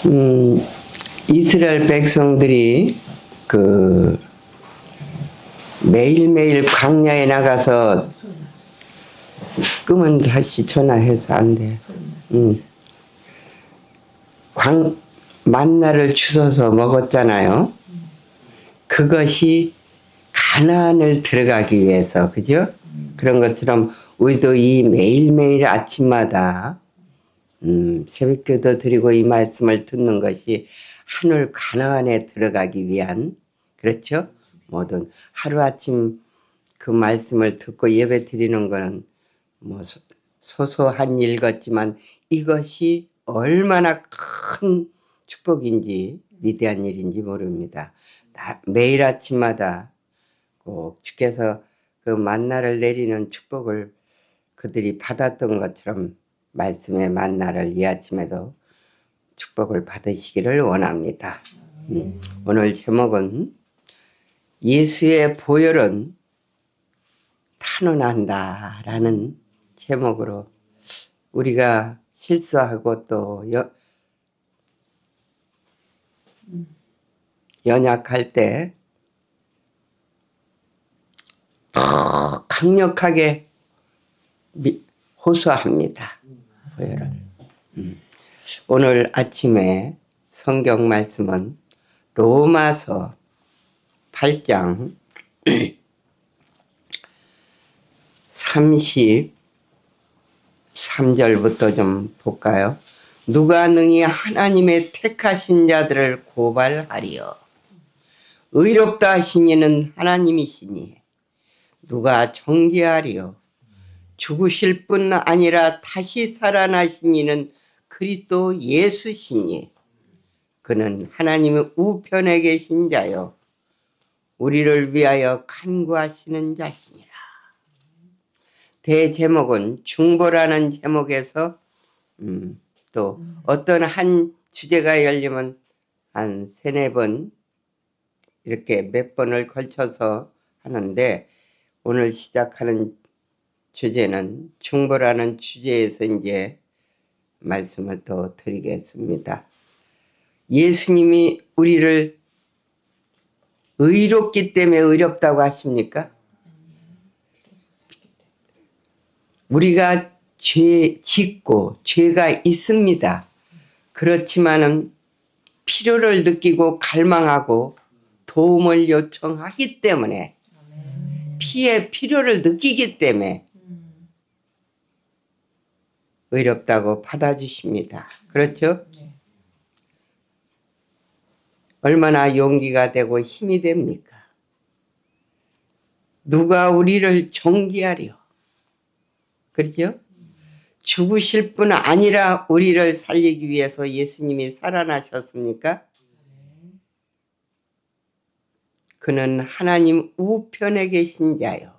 음, 이스라엘 백성들이 매일매일 광야에 나가서 끄면 다시 전화해서 안 돼. 만나를 주워서 먹었잖아요. 그것이 가나안을 들어가기 위해서, 그죠? 그런 것처럼 우리도 이 매일매일 아침마다 새벽기도 드리고 이 말씀을 듣는 것이 하늘 가나안에 들어가기 위한, 그렇죠? 모든 하루아침 그 말씀을 듣고 예배 드리는 것은 뭐 소소한 일 같지만 이것이 얼마나 큰 축복인지 위대한 일인지 모릅니다. 매일 아침마다 꼭 주께서 그 만나를 내리는 축복을 그들이 받았던 것처럼 말씀의 만나를 이 아침에도 축복을 받으시기를 원합니다. 오늘 제목은 예수의 보혈은 탄원한다 라는 제목으로 우리가 실수하고 또 연약할 때 더 강력하게 호소합니다. 보혈은. 오늘 아침에 성경 말씀은 로마서 8장 33절부터 좀 볼까요? 누가 능히 하나님의 택하신 자들을 고발하리요. 의롭다 하신 이는 하나님이시니 누가 정죄하리요. 죽으실 뿐 아니라 다시 살아나신 이는 그리스도 예수시니 그는 하나님의 우편에 계신 자요 우리를 위하여 간구하시는 자시니라. 대제목은 중보라는 제목에서 또 어떤 한 주제가 열리면 한 3-4번 이렇게 몇 번을 걸쳐서 하는데 오늘 시작하는 주제는 중보라는 주제에서 이제 말씀을 또 드리겠습니다. 예수님이 우리를 의롭기 때문에 의롭다고 하십니까? 우리가 죄 짓고 죄가 있습니다. 그렇지만은 필요를 느끼고 갈망하고 도움을 요청하기 때문에 피의 필요를 느끼기 때문에 의롭다고 받아주십니다. 그렇죠? 얼마나 용기가 되고 힘이 됩니까? 누가 우리를 정죄하리요? 그렇죠? 죽으실 뿐 아니라 우리를 살리기 위해서 예수님이 살아나셨습니까? 그는 하나님 우편에 계신 자요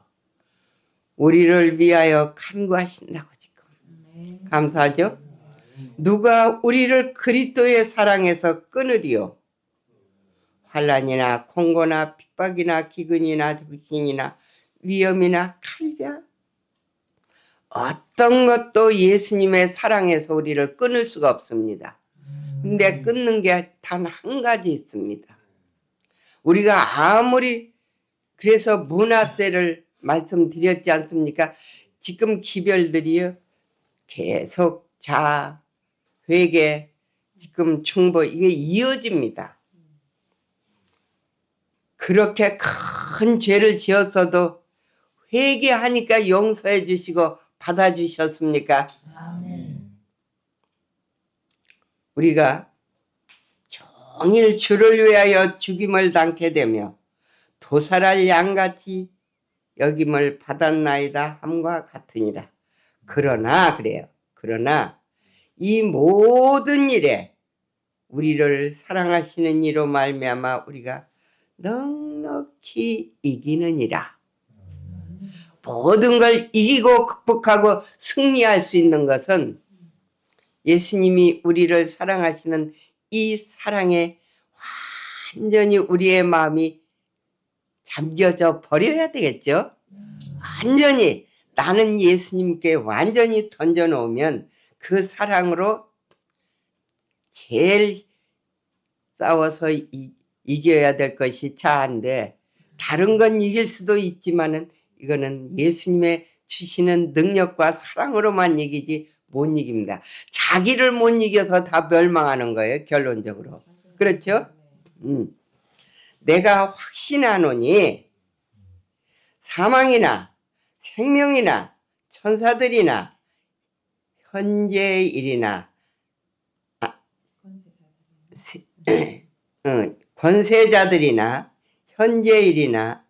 우리를 위하여 간구하신다고 지금 감사하죠? 누가 우리를 그리스도의 사랑에서 끊으리요? 환난이나 공고나 핍박이나 기근이나 적신이나 위험이나 칼이라 어떤 것도 예수님의 사랑에서 우리를 끊을 수가 없습니다. 근데 끊는 게 단 한 가지 있습니다. 우리가 아무리 그래서 문화세를 말씀드렸지 않습니까? 지금 기별들이요 계속 회개, 지금 중보 이게 이어집니다. 그렇게 큰 죄를 지었어도 회개하니까 용서해 주시고 받아주셨습니까? 아멘. 우리가 종일 주를 위하여 죽임을 당케 되며 도살할 양같이 여김을 받았나이다 함과 같으니라. 그러나 그래요. 그러나 이 모든 일에 우리를 사랑하시는 이로 말미암아 우리가 넉넉히 이기느니라. 모든 걸 이기고 극복하고 승리할 수 있는 것은 예수님이 우리를 사랑하시는 이 사랑에 완전히 우리의 마음이 잠겨져 버려야 되겠죠. 완전히 나는 예수님께 완전히 던져놓으면 그 사랑으로 제일 싸워서 이겨야 될 것이 자아인데 다른 건 이길 수도 있지만은 이거는 예수님의 주시는 능력과 사랑으로만 이기지 못 이깁니다. 자기를 못 이겨서 다 멸망하는 거예요, 결론적으로. 그렇죠? 내가 확신하노니 사망이나 생명이나 천사들이나 현재의 일이나 권세자들이나 현재일이나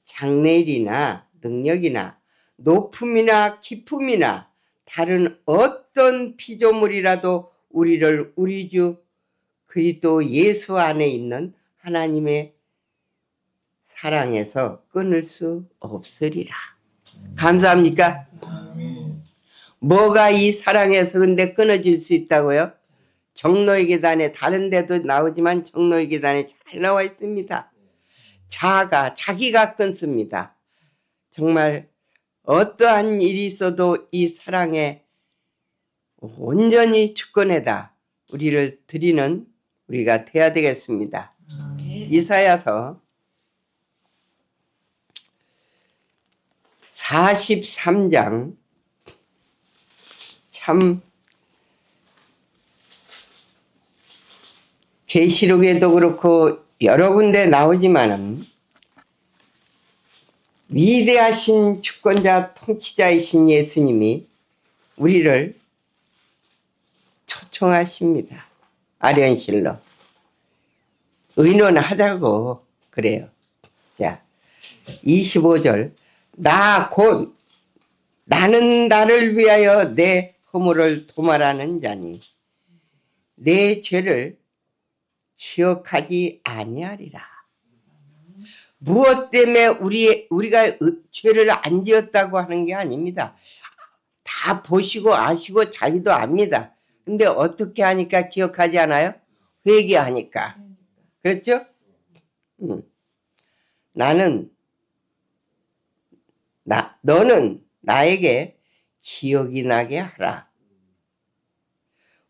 장래일이나 능력이나 높음이나 깊음이나 다른 어떤 피조물이라도 우리를 우리 주 그리스도 예수 안에 있는 하나님의 사랑에서 끊을 수 없으리라. 감사합니까? 뭐가 이 사랑에서 근데 끊어질 수 있다고요? 정로의 계단에 다른 데도 나오지만 정로의 계단에 잘 나와 있습니다. 자기가 끊습니다. 정말 어떠한 일이 있어도 이 사랑에 온전히 주권에다 우리를 드리는 우리가 돼야 되겠습니다. 이사야서 43장 참 계시록에도 그렇고 여러 군데 나오지만은 위대하신 주권자 통치자이신 예수님이 우리를 초청하십니다. 아련실로 의논하자고 그래요. 자, 25절 나는 나를 위하여 내 허물을 도말하는 자니 내 죄를 기억하지 아니하리라. 무엇 때문에 우리가 죄를 안 지었다고 하는 게 아닙니다. 다 보시고 아시고 자기도 압니다. 근데 어떻게 하니까 기억하지 않아요? 회개하니까. 그렇죠? 너는 나에게 기억이 나게 하라.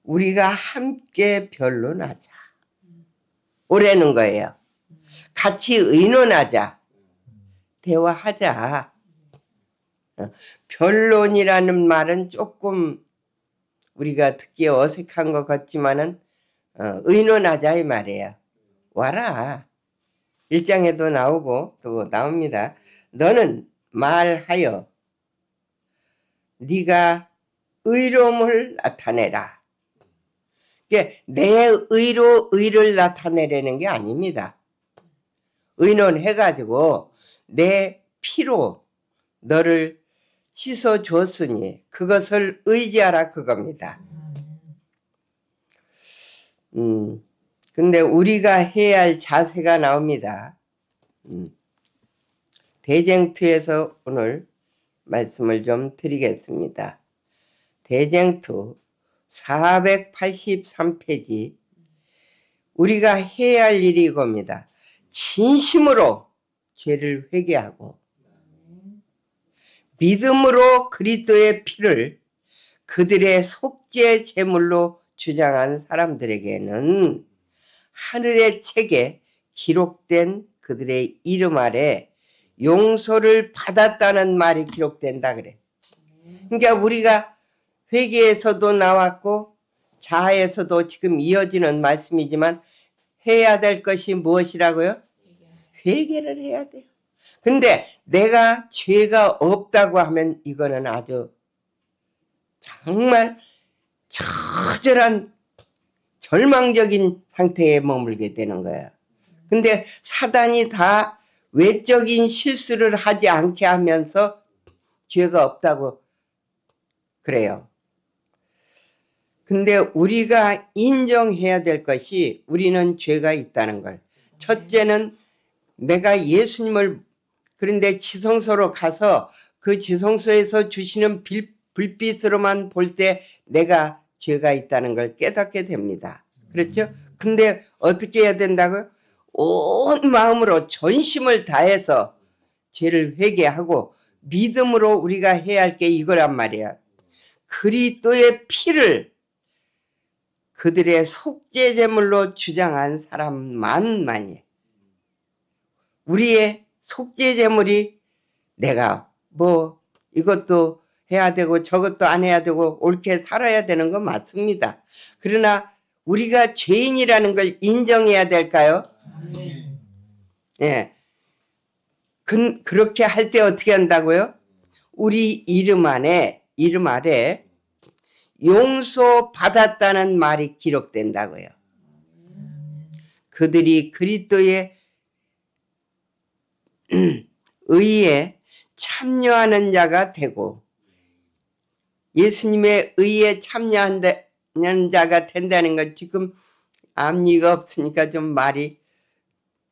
우리가 함께 변론하자. 오라는 거예요. 같이 의논하자. 대화하자. 변론이라는 말은 조금 우리가 듣기에 어색한 것 같지만은 의논하자 이 말이에요. 와라. 1장에도 나오고 또 나옵니다. 너는 말하여 네가 의로움을 나타내라. 내 의를 나타내려는 게 아닙니다. 의논해가지고 내 피로 너를 씻어 줬으니 그것을 의지하라 그겁니다. 근데 우리가 해야 할 자세가 나옵니다. 대쟁투에서 오늘 말씀을 좀 드리겠습니다. 대쟁투 483페이지 우리가 해야 할 일이 이겁니다. 진심으로 죄를 회개하고 믿음으로 그리스도의 피를 그들의 속죄 제물로 주장한 사람들에게는 하늘의 책에 기록된 그들의 이름 아래 용서를 받았다는 말이 기록된다 그래. 그러니까 우리가 회개에서도 나왔고 자아에서도 지금 이어지는 말씀이지만 해야 될 것이 무엇이라고요? 회개를 해야 돼요. 근데 내가 죄가 없다고 하면 이거는 아주 정말 처절한 절망적인 상태에 머물게 되는 거야. 근데 사단이 다 외적인 실수를 하지 않게 하면서 죄가 없다고 그래요. 근데 우리가 인정해야 될 것이 우리는 죄가 있다는 걸. 첫째는 내가 예수님을 그런데 지성소로 가서 그 지성소에서 주시는 불빛으로만 볼 때 내가 죄가 있다는 걸 깨닫게 됩니다. 그렇죠? 근데 어떻게 해야 된다고요? 온 마음으로 전심을 다해서 죄를 회개하고 믿음으로 우리가 해야 할 게 이거란 말이야. 그리스도의 피를 그들의 속죄 제물로 주장한 사람만이 우리의 속죄 제물이 내가 뭐 이것도 해야 되고 저것도 안 해야 되고 옳게 살아야 되는 건 맞습니다. 그러나 우리가 죄인이라는 걸 인정해야 될까요? 예. 그렇게 할 때 어떻게 한다고요? 우리 이름 아래 용서받았다는 말이 기록된다고요. 그들이 그리스도의 의에 참여하는 자가 되고 예수님의 의에 참여하는 자가 된다는 건 지금 앞니가 없으니까 좀 말이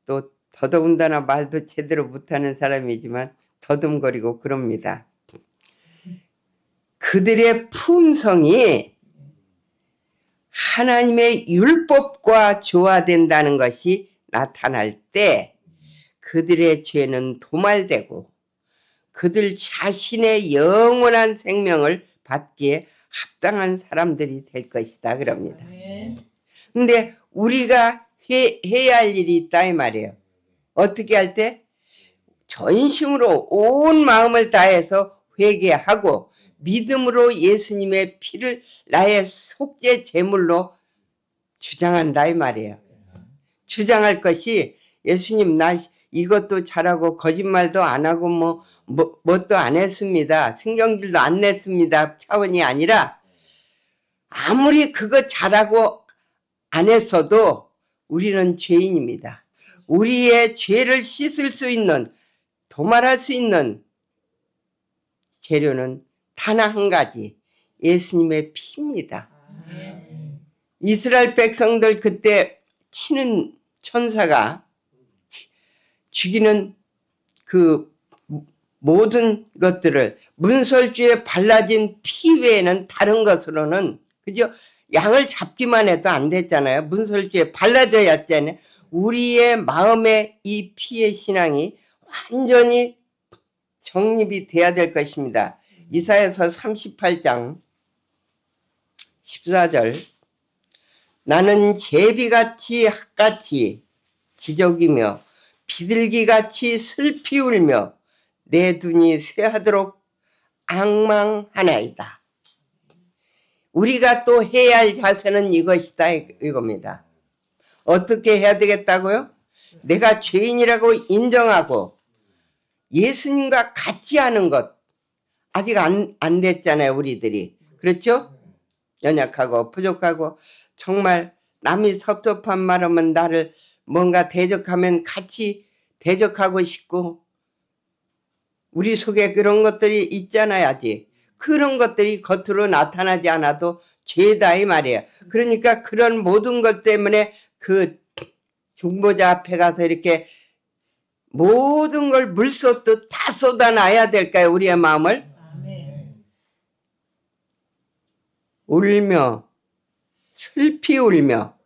또 더더군다나 말도 제대로 못하는 사람이지만 더듬거리고 그럽니다. 그들의 품성이 하나님의 율법과 조화된다는 것이 나타날 때 그들의 죄는 도말되고 그들 자신의 영원한 생명을 받기에 합당한 사람들이 될 것이다 그럽니다. 근데 우리가 해야 할 일이 있다 이 말이에요. 어떻게 할 때? 전심으로 온 마음을 다해서 회개하고 믿음으로 예수님의 피를 나의 속죄 제물로 주장한다 이 말이에요. 주장할 것이 예수님 나 이것도 잘하고 거짓말도 안 하고 뭣도 안 했습니다. 성경질도 안 냈습니다. 차원이 아니라 아무리 그거 잘하고 안 했어도 우리는 죄인입니다. 우리의 죄를 씻을 수 있는 도말할 수 있는 재료는 단 한 가지 예수님의 피입니다. 이스라엘 백성들 그때 치는 천사가 죽이는 그 모든 것들을 문설주에 발라진 피 외에는 다른 것으로는 그죠? 양을 잡기만 해도 안 됐잖아요. 문설주에 발라져야 했잖아요. 우리의 마음에 이 피의 신앙이 완전히 정립이 돼야 될 것입니다. 이사야서 38장 14절 나는 제비같이 학같이 지적이며 비둘기같이 슬피 울며 내 눈이 쇠하도록 앙망하나이다. 우리가 또 해야 할 자세는 이것이다 이겁니다. 어떻게 해야 되겠다고요? 내가 죄인이라고 인정하고 예수님과 같이 하는 것 아직 안 됐잖아요 우리들이. 그렇죠? 연약하고 부족하고 정말 남이 섭섭한 말하면 나를 뭔가 대적하면 같이 대적하고 싶고 우리 속에 그런 것들이 있잖아요 아직. 그런 것들이 겉으로 나타나지 않아도 죄다 이 말이에요. 그러니까 그런 모든 것 때문에 그 중보자 앞에 가서 이렇게 모든 걸 물 쏟듯 다 쏟아놔야 될까요 우리의 마음을? 울며 슬피 울며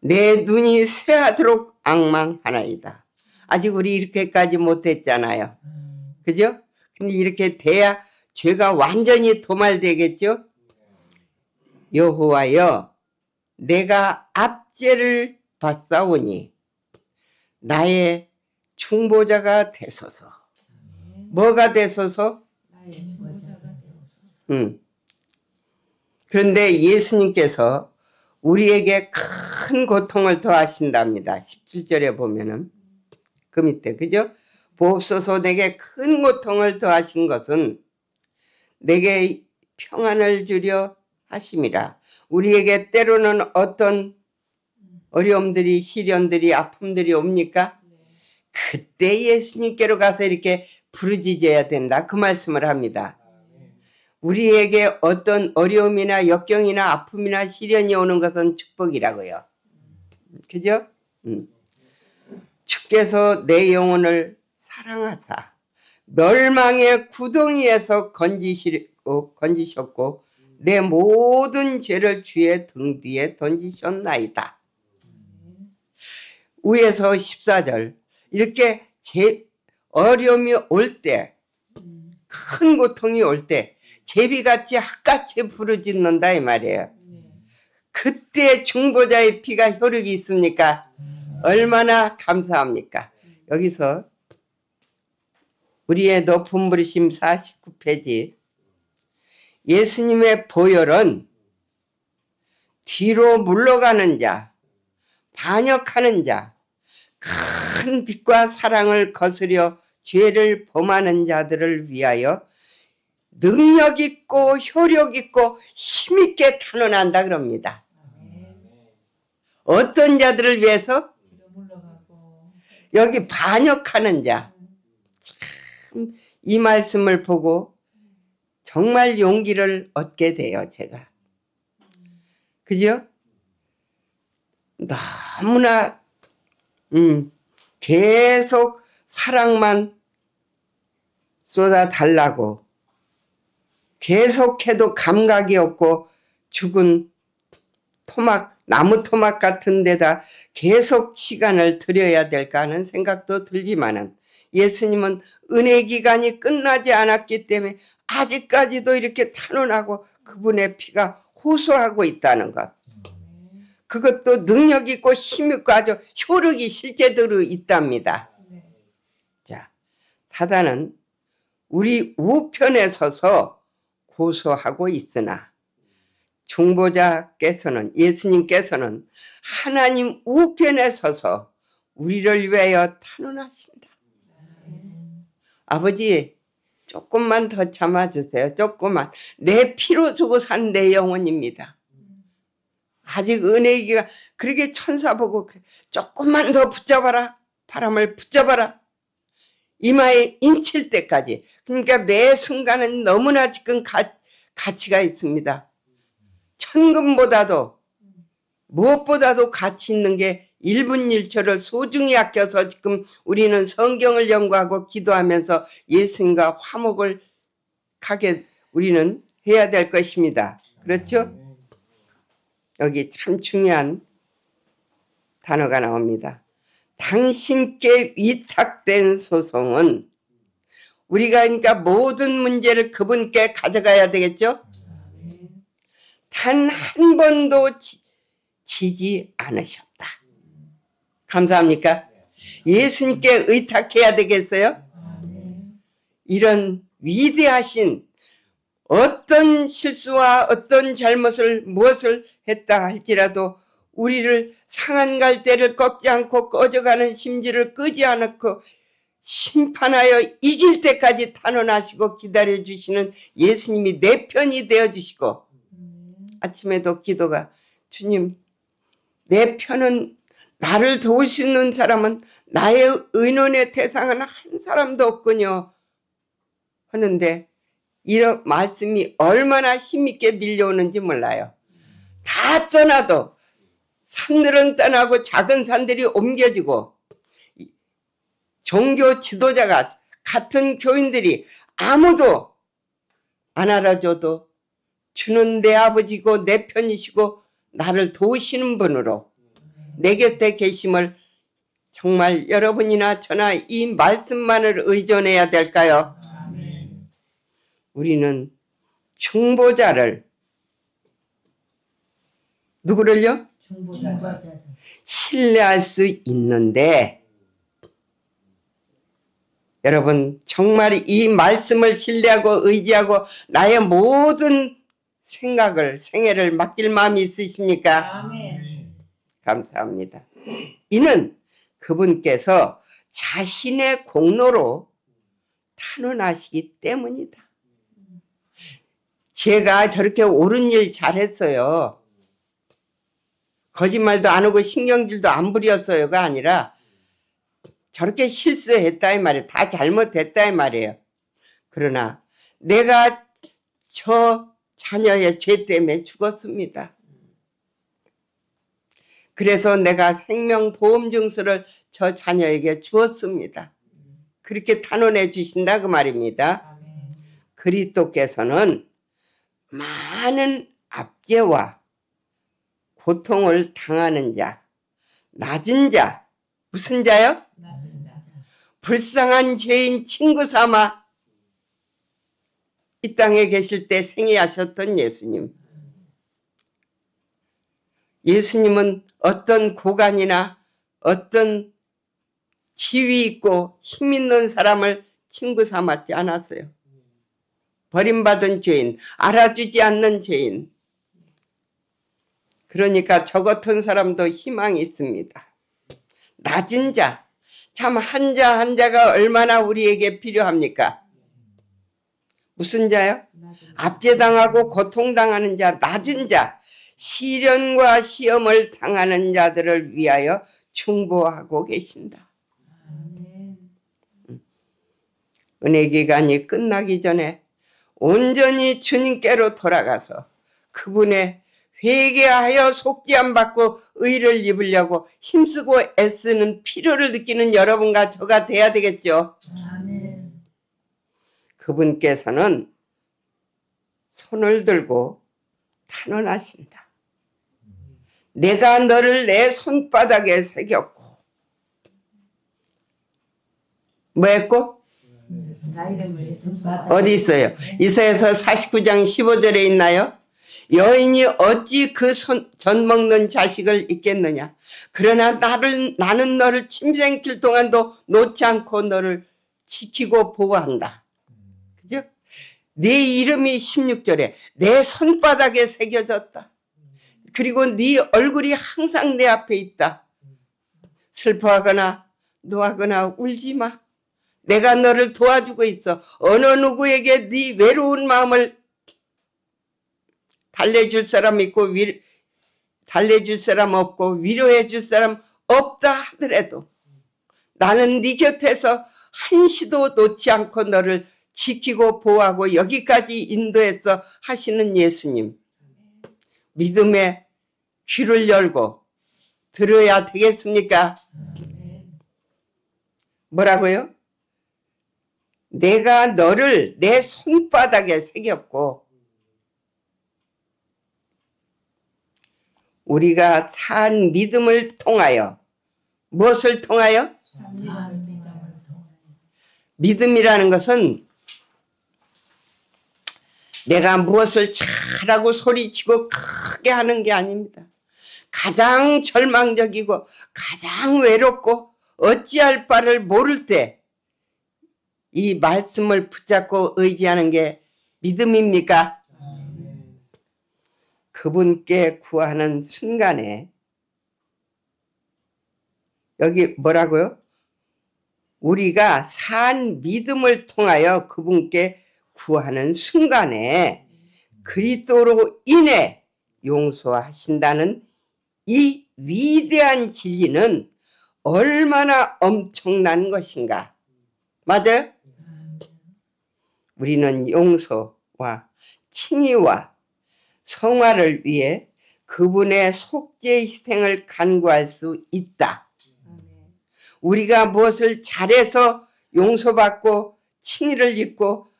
내 눈이 쇠하도록 앙망하나이다. 아직 우리 이렇게까지 못했잖아요. 그죠? 근데 이렇게 돼야 죄가 완전히 도말되겠죠? 여호와여 내가 압제를 받사오니 나의 중보자가 되소서. 뭐가 되소서? 그런데 예수님께서 우리에게 큰 고통을 더하신답니다. 17절에 보면은 그 밑에 그죠? 보옵소서 내게 큰 고통을 더하신 것은 내게 평안을 주려 하심이라. 우리에게 때로는 어떤 어려움들이 시련들이 아픔들이 옵니까? 그때 예수님께로 가서 이렇게 부르짖어야 된다 그 말씀을 합니다. 우리에게 어떤 어려움이나 역경이나 아픔이나 시련이 오는 것은 축복이라고요. 그죠? 주께서 내 영혼을 사랑하사 멸망의 구덩이에서 건지셨고 내 모든 죄를 주의 등 뒤에 던지셨나이다. 위에서 14절 이렇게 어려움이 올 때 큰 고통이 올 때 제비같이 학같이 부르짖는다 이 말이에요. 그때 중보자의 피가 효력이 있습니까? 얼마나 감사합니까? 여기서 우리의 높은 부르심 49페이지 예수님의 보혈은 뒤로 물러가는 자, 반역하는 자, 큰 빛과 사랑을 거스려 죄를 범하는 자들을 위하여 능력 있고 효력 있고 힘있게 탄원한다 그럽니다. 어떤 자들을 위해서? 여기 반역하는 자. 참 이 말씀을 보고 정말 용기를 얻게 돼요, 제가. 그죠? 너무나 계속 사랑만 쏟아달라고 계속해도 감각이 없고 죽은 토막, 나무 토막 같은 데다 계속 시간을 들여야 될까 하는 생각도 들지만은 예수님은 은혜 기간이 끝나지 않았기 때문에 아직까지도 이렇게 탄원하고 그분의 피가 호소하고 있다는 것. 그것도 능력 있고 힘 있고 아주 효력이 실제대로 있답니다. 자, 사단은 우리 우편에 서서 고소하고 있으나 중보자께서는 예수님께서는 하나님 우편에 서서 우리를 위하여 탄원하신다. 아버지 조금만 더 참아주세요. 조금만. 내 피로 주고 산 내 영혼입니다. 아직 은혜기가 그렇게 천사 보고 그래. 조금만 더 붙잡아라. 바람을 붙잡아라. 이마에 인칠 때까지. 그러니까 매 순간은 너무나 지금 가치가 있습니다. 천금보다도 무엇보다도 가치 있는 게 1분 1초를 소중히 아껴서 지금 우리는 성경을 연구하고 기도하면서 예수님과 화목을 가게 우리는 해야 될 것입니다. 그렇죠? 여기 참 중요한 단어가 나옵니다. 당신께 위탁된 소송은 우리가 그러니까 모든 문제를 그분께 가져가야 되겠죠? 단 한 번도 지지 않으셨다. 감사합니까? 예수님께 의탁해야 되겠어요? 이런 위대하신 어떤 실수와 어떤 잘못을 무엇을 했다 할지라도 우리를 상한 갈대를 꺾지 않고 꺼져가는 심지를 끄지 않고 심판하여 이길 때까지 탄원하시고 기다려주시는 예수님이 내 편이 되어주시고 아침에도 기도가 주님 내 편은 나를 도우시는 사람은 나의 의논의 대상은 한 사람도 없군요 하는데 이런 말씀이 얼마나 힘있게 밀려오는지 몰라요. 다 떠나도 산들은 떠나고 작은 산들이 옮겨지고 종교 지도자가 같은 교인들이 아무도 안 알아줘도 주는 내 아버지고 내 편이시고 나를 도우시는 분으로 내 곁에 계심을 정말 여러분이나 저나 이 말씀만을 의존해야 될까요? 우리는 중보자를 누구를요? 중보자를 신뢰할 수 있는데 여러분 정말 이 말씀을 신뢰하고 의지하고 나의 모든 생각을 생애를 맡길 마음이 있으십니까? 아멘. 감사합니다. 이는 그분께서 자신의 공로로 탄원하시기 때문이다. 제가 저렇게 옳은 일 잘했어요. 거짓말도 안 하고 신경질도 안 부렸어요가 아니라 저렇게 실수했다 이 말이에요. 다 잘못했다 이 말이에요. 그러나 내가 저 자녀의 죄 때문에 죽었습니다. 그래서 내가 생명보험증서를 저 자녀에게 주었습니다. 그렇게 탄원해 주신다 그 말입니다. 그리스도께서는 많은 압제와 고통을 당하는 자, 낮은 자, 무슨 자요? 불쌍한 죄인 친구 삼아 이 땅에 계실 때 생애하셨던 예수님. 예수님은 어떤 고관이나 어떤 지위 있고 힘 있는 사람을 친구 삼았지 않았어요. 버림받은 죄인, 알아주지 않는 죄인. 그러니까 저 같은 사람도 희망이 있습니다. 낮은 자, 참 한 자 한 자가 얼마나 우리에게 필요합니까? 무슨 자요? 압제당하고 고통당하는 자, 낮은 자, 시련과 시험을 당하는 자들을 위하여 충보하고 계신다. 은혜 기간이 끝나기 전에 온전히 주님께로 돌아가서 그분의 회개하여 속죄함 받고 의를 입으려고 힘쓰고 애쓰는 필요를 느끼는 여러분과 저가 돼야 되겠죠. 아멘. 그분께서는 손을 들고 탄원하신다. 내가 너를 내 손바닥에 새겼고 뭐 했고? 나 이름을 손바닥에 어디 있어요? 이사야서 49장 15절에 있나요? 여인이 어찌 그 전 먹는 자식을 잊겠느냐. 그러나 나는 너를 침생길 동안도 놓지 않고 너를 지키고 보호한다. 그죠? 네 이름이 16절에 내 손바닥에 새겨졌다. 그리고 네 얼굴이 항상 내 앞에 있다. 슬퍼하거나 노하거나 울지 마. 내가 너를 도와주고 있어. 어느 누구에게 네 외로운 마음을 달래줄 사람 있고 달래줄 사람 없고 위로해줄 사람 없다 하더라도 나는 네 곁에서 한시도 놓지 않고 너를 지키고 보호하고 여기까지 인도해서 하시는 예수님. 믿음의 귀를 열고 들어야 되겠습니까? 뭐라고요? 내가 너를 내 손바닥에 새겼고 우리가 산 믿음을 통하여 무엇을 통하여? 믿음이라는 것은 내가 무엇을 잘하고 소리치고 크게 하는 게 아닙니다. 가장 절망적이고 가장 외롭고 어찌할 바를 모를 때 이 말씀을 붙잡고 의지하는 게 믿음입니까? 그분께 구하는 순간에 여기 뭐라고요? 우리가 산 믿음을 통하여 그분께 구하는 순간에 그리스도로 인해 용서하신다는 이 위대한 진리는 얼마나 엄청난 것인가. 맞아요? 우리는 용서와 칭의와 성화를 위해 그분의 속죄 희생을 간구할 수 있다. 우리가 무엇을 잘해서 용서받고 칭의를 입고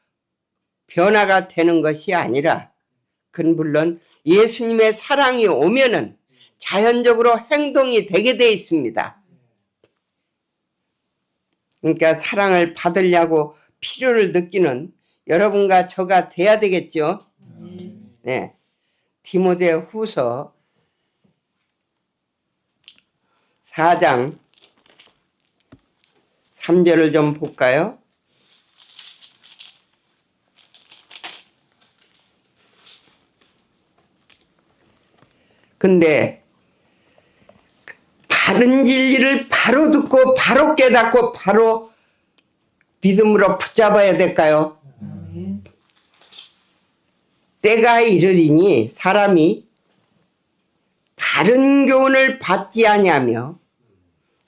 변화가 되는 것이 아니라 그건 물론 예수님의 사랑이 오면은 자연적으로 행동이 되게 돼 있습니다. 그러니까 사랑을 받으려고 필요를 느끼는 여러분과 저가 돼야 되겠죠. 네. 디모데 후서 4장 3절을 좀 볼까요? 근데 바른 진리를 바로 듣고 바로 깨닫고 바로 믿음으로 붙잡아야 될까요? 때가 이르리니 사람이 바른 교훈을 받지 아니하며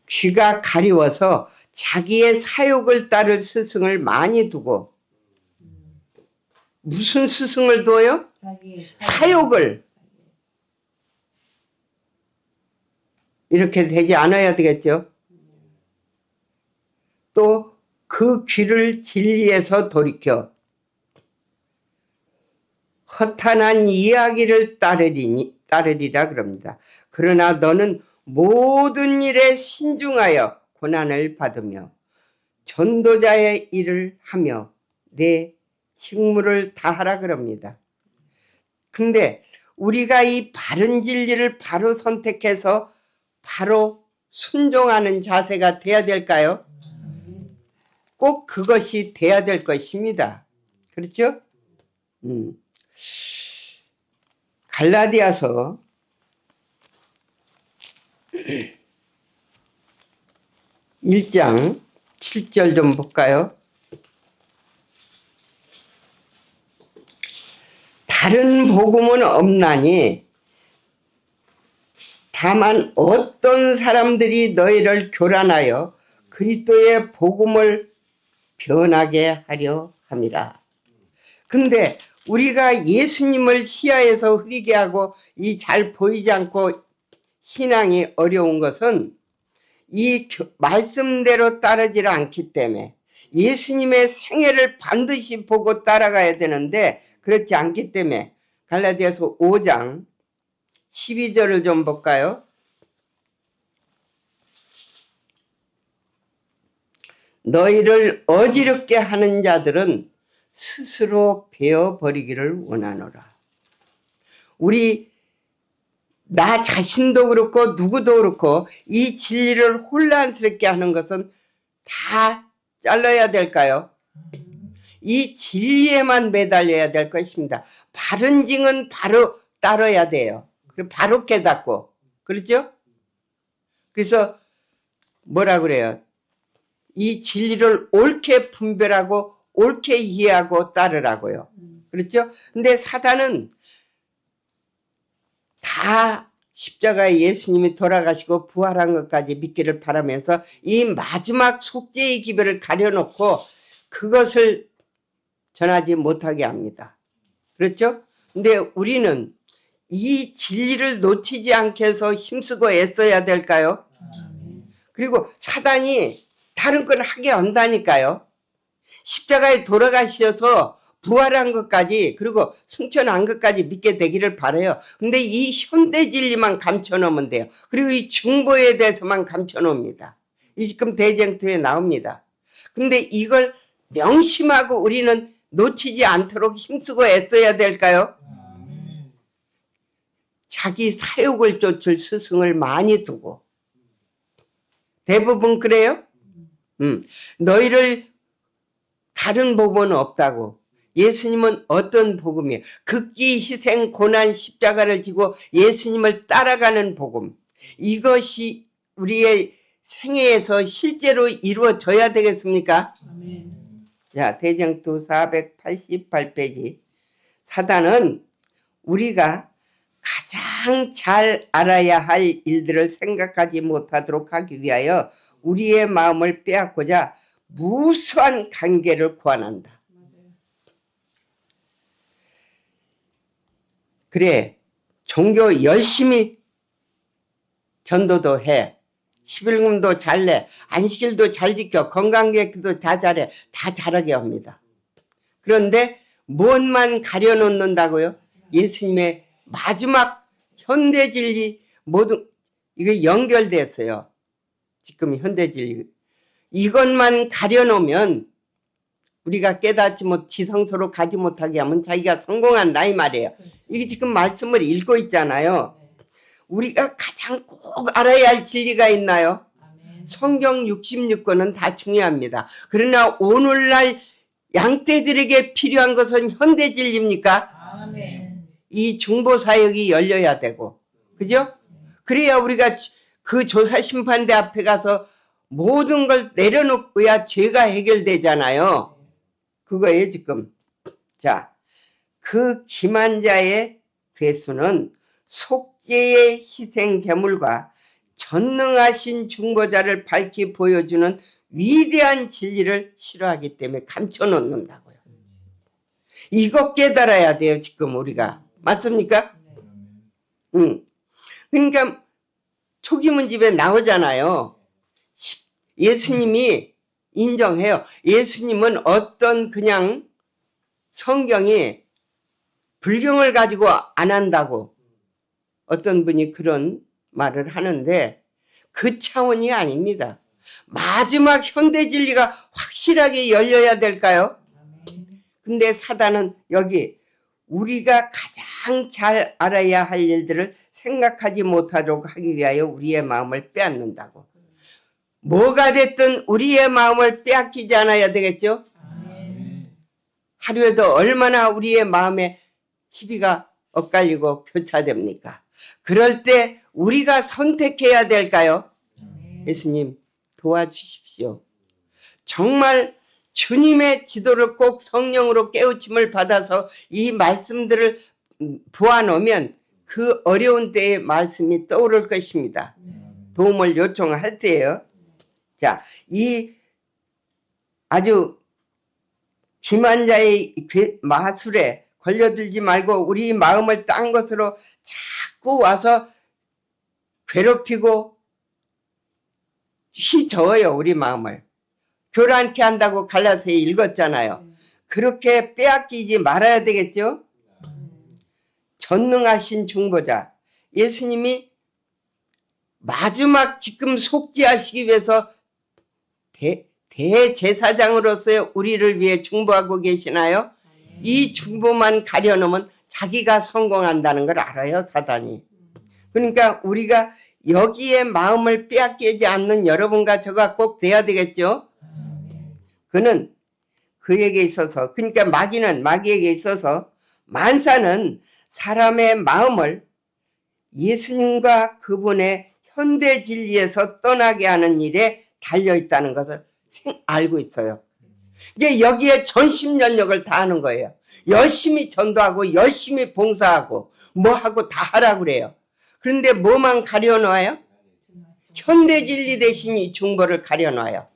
귀가 가리워서 자기의 사욕을 따를 스승을 많이 두고 무슨 스승을 둬요? 사욕을. 이렇게 되지 않아야 되겠죠. 또 그 귀를 진리에서 돌이켜 허탄한 이야기를 따르리라 그럽니다. 그러나 너는 모든 일에 신중하여 고난을 받으며 전도자의 일을 하며 내 직무를 다하라 그럽니다. 근데 우리가 이 바른 진리를 바로 선택해서 바로 순종하는 자세가 돼야 될까요? 꼭 그것이 돼야 될 것입니다. 그렇죠? 갈라디아서 1장 7절 좀 볼까요? 다른 복음은 없나니 다만 어떤 사람들이 너희를 교란하여 그리스도의 복음을 변하게 하려 함이라. 근데 우리가 예수님을 시야에서 흐리게 하고 이 잘 보이지 않고 신앙이 어려운 것은 이 말씀대로 따르지 않기 때문에 예수님의 생애를 반드시 보고 따라가야 되는데 그렇지 않기 때문에 갈라디아서 5장 12절을 좀 볼까요? 너희를 어지럽게 하는 자들은 스스로 베어버리기를 원하노라. 우리 나 자신도 그렇고 누구도 그렇고 이 진리를 혼란스럽게 하는 것은 다 잘라야 될까요? 이 진리에만 매달려야 될 것입니다. 바른 증은 바로 따라야 돼요. 그리고 바로 깨닫고. 그렇죠? 그래서 뭐라 그래요? 이 진리를 옳게 분별하고 옳게 이해하고 따르라고요. 그렇죠? 근데 사단은 다 십자가에 예수님이 돌아가시고 부활한 것까지 믿기를 바라면서 이 마지막 속죄의 기별을 가려놓고 그것을 전하지 못하게 합니다. 그렇죠? 근데 우리는 이 진리를 놓치지 않게 해서 힘쓰고 애써야 될까요? 그리고 사단이 다른 건 하게 한다니까요. 십자가에 돌아가셔서 부활한 것까지 그리고 승천한 것까지 믿게 되기를 바라요. 근데 이 현대 진리만 감춰놓으면 돼요. 그리고 이 중보에 대해서만 감춰놓습니다. 이 지금 대쟁투에 나옵니다. 근데 이걸 명심하고 우리는 놓치지 않도록 힘쓰고 애써야 될까요? 자기 사욕을 쫓을 스승을 많이 두고 대부분 그래요? 너희를 다른 복음은 없다고. 예수님은 어떤 복음이에요? 극기 희생 고난 십자가를 지고 예수님을 따라가는 복음. 이것이 우리의 생애에서 실제로 이루어져야 되겠습니까? 자, 대쟁투 488페이지. 사단은 우리가 가장 잘 알아야 할 일들을 생각하지 못하도록 하기 위하여 우리의 마음을 빼앗고자 무수한 관계를 구한한다. 그래, 종교 열심히 전도도 해. 11금도 잘 내. 안식일도 잘 지켜. 건강계획도 다 잘해. 다 잘하게 합니다. 그런데 무엇만 가려놓는다고요? 예수님의 마지막 현대진리 모든 이게 연결됐어요. 지금 현대진리 이것만 가려놓으면 우리가 깨닫지 못 지성소로 가지 못하게 하면 자기가 성공한다 이 말이에요. 이게 지금 말씀을 읽고 있잖아요. 우리가 가장 꼭 알아야 할 진리가 있나요? 성경 66권은 다 중요합니다. 그러나 오늘날 양떼들에게 필요한 것은 현대 진리입니까? 이 중보사역이 열려야 되고 그죠? 그래야 우리가 그 조사심판대 앞에 가서 모든 걸 내려놓고야 죄가 해결되잖아요. 그거예요 지금. 자, 그 기만자의 괴수는 속죄의 희생 제물과 전능하신 중보자를 밝히 보여주는 위대한 진리를 싫어하기 때문에 감춰놓는다고요. 이거 깨달아야 돼요 지금 우리가. 맞습니까? 그러니까 초기문집에 나오잖아요. 예수님이 인정해요. 예수님은 어떤 그냥 성경이 불경을 가지고 안 한다고 어떤 분이 그런 말을 하는데 그 차원이 아닙니다. 마지막 현대 진리가 확실하게 열려야 될까요? 근데 사단은 여기 우리가 가장 가장 잘 알아야 할 일들을 생각하지 못하도록 하기 위하여 우리의 마음을 빼앗는다고. 뭐가 됐든 우리의 마음을 빼앗기지 않아야 되겠죠? 하루에도 얼마나 우리의 마음에 희비가 엇갈리고 교차됩니까? 그럴 때 우리가 선택해야 될까요? 예수님 도와주십시오. 정말 주님의 지도를 꼭 성령으로 깨우침을 받아서 이 말씀들을 부어놓으면 그 어려운 때의 말씀이 떠오를 것입니다. 도움을 요청할 때예요. 자, 이 아주 기만자의 마술에 걸려들지 말고 우리 마음을 딴 것으로 자꾸 와서 괴롭히고 휘저어요. 우리 마음을. 교란케 한다고 갈라서에 읽었잖아요. 그렇게 빼앗기지 말아야 되겠죠? 전능하신 중보자 예수님이 마지막 지금 속죄하시기 위해서 대제사장으로서의 우리를 위해 중보하고 계시나요? 이 중보만 가려놓으면 자기가 성공한다는 걸 알아요, 사단이. 그러니까 우리가 여기에 마음을 빼앗기지 않는 여러분과 저가 꼭 돼야 되겠죠? 그는 그에게 있어서, 그러니까 마귀에게 있어서 만사는 사람의 마음을 예수님과 그분의 현대 진리에서 떠나게 하는 일에 달려있다는 것을 알고 있어요. 이게 여기에 전심전력을 다하는 거예요. 열심히 전도하고 열심히 봉사하고 뭐하고 다 하라고 그래요. 그런데 뭐만 가려놔요? 현대 진리 대신 이 중보를 가려놔요.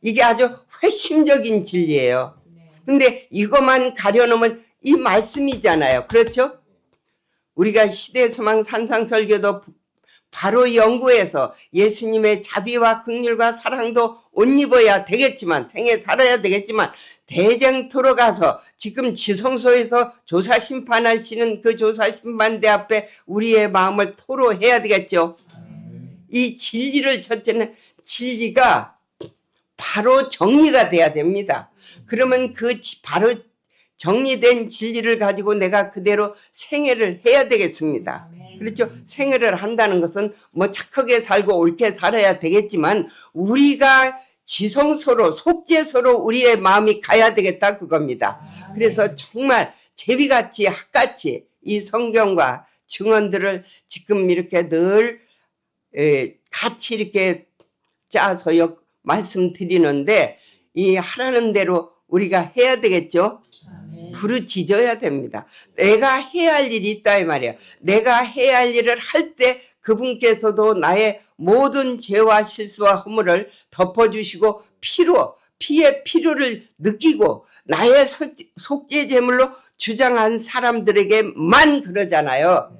이게 아주 핵심적인 진리예요. 근데 이것만 가려놓으면 이 말씀이잖아요. 그렇죠? 우리가 시대소망 산상설교도 바로 연구해서 예수님의 자비와 긍휼과 사랑도 옷 입어야 되겠지만, 생애 살아야 되겠지만, 대쟁토로 가서 지금 지성소에서 조사심판하시는 그 조사심판대 앞에 우리의 마음을 토로해야 되겠죠. 이 진리를, 첫째는 진리가 바로 정리가 돼야 됩니다. 그러면 그 바로 정리된 진리를 가지고 내가 그대로 생애를 해야 되겠습니다. 그렇죠? 생애를 한다는 것은 뭐 착하게 살고 옳게 살아야 되겠지만 우리가 지성소로 속죄소로 우리의 마음이 가야 되겠다 그겁니다. 그래서 정말 제비같이 학같이 이 성경과 증언들을 지금 이렇게 늘 같이 이렇게 짜서 말씀드리는데 이 하라는 대로 우리가 해야 되겠죠? 부르짖어야 됩니다. 내가 해야 할 일이 있다 이 말이에요. 내가 해야 할 일을 할 때 그분께서도 나의 모든 죄와 실수와 허물을 덮어주시고 피의 필요를 느끼고 나의 속죄 제물로 주장한 사람들에게만 그러잖아요.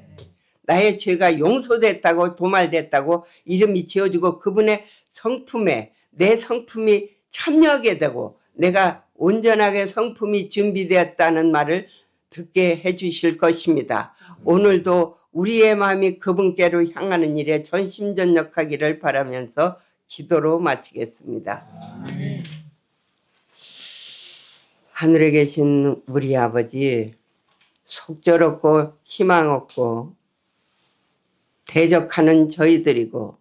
나의 죄가 용서됐다고 도말됐다고 이름이 지어지고 그분의 성품에 내 성품이 참여하게 되고 내가 온전하게 성품이 준비되었다는 말을 듣게 해주실 것입니다. 오늘도 우리의 마음이 그분께로 향하는 일에 전심전력하기를 바라면서 기도로 마치겠습니다. 하늘에 계신 우리 아버지, 속절없고 희망 없고 대적하는 저희들이고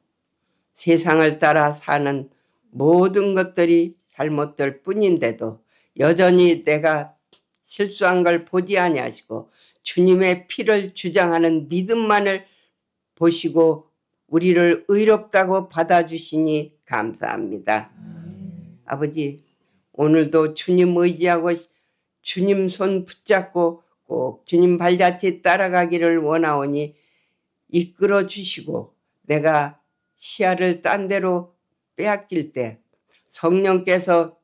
세상을 따라 사는 모든 것들이 잘못될 뿐인데도 여전히 내가 실수한 걸 보지 아니하시고 주님의 피를 주장하는 믿음만을 보시고 우리를 의롭다고 받아주시니 감사합니다. 아버지, 오늘도 주님 의지하고 주님 손 붙잡고 꼭 주님 발자취 따라가기를 원하오니 이끌어 주시고 내가 시야를 딴 데로 빼앗길 때 성령께서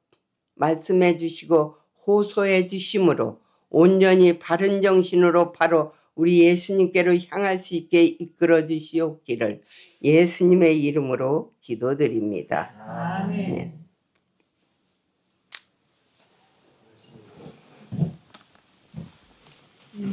말씀해 주시고 호소해 주심으로 온전히 바른 정신으로 바로 우리 예수님께로 향할 수 있게 이끌어 주시옵기를 예수님의 이름으로 기도드립니다. 아멘. 네.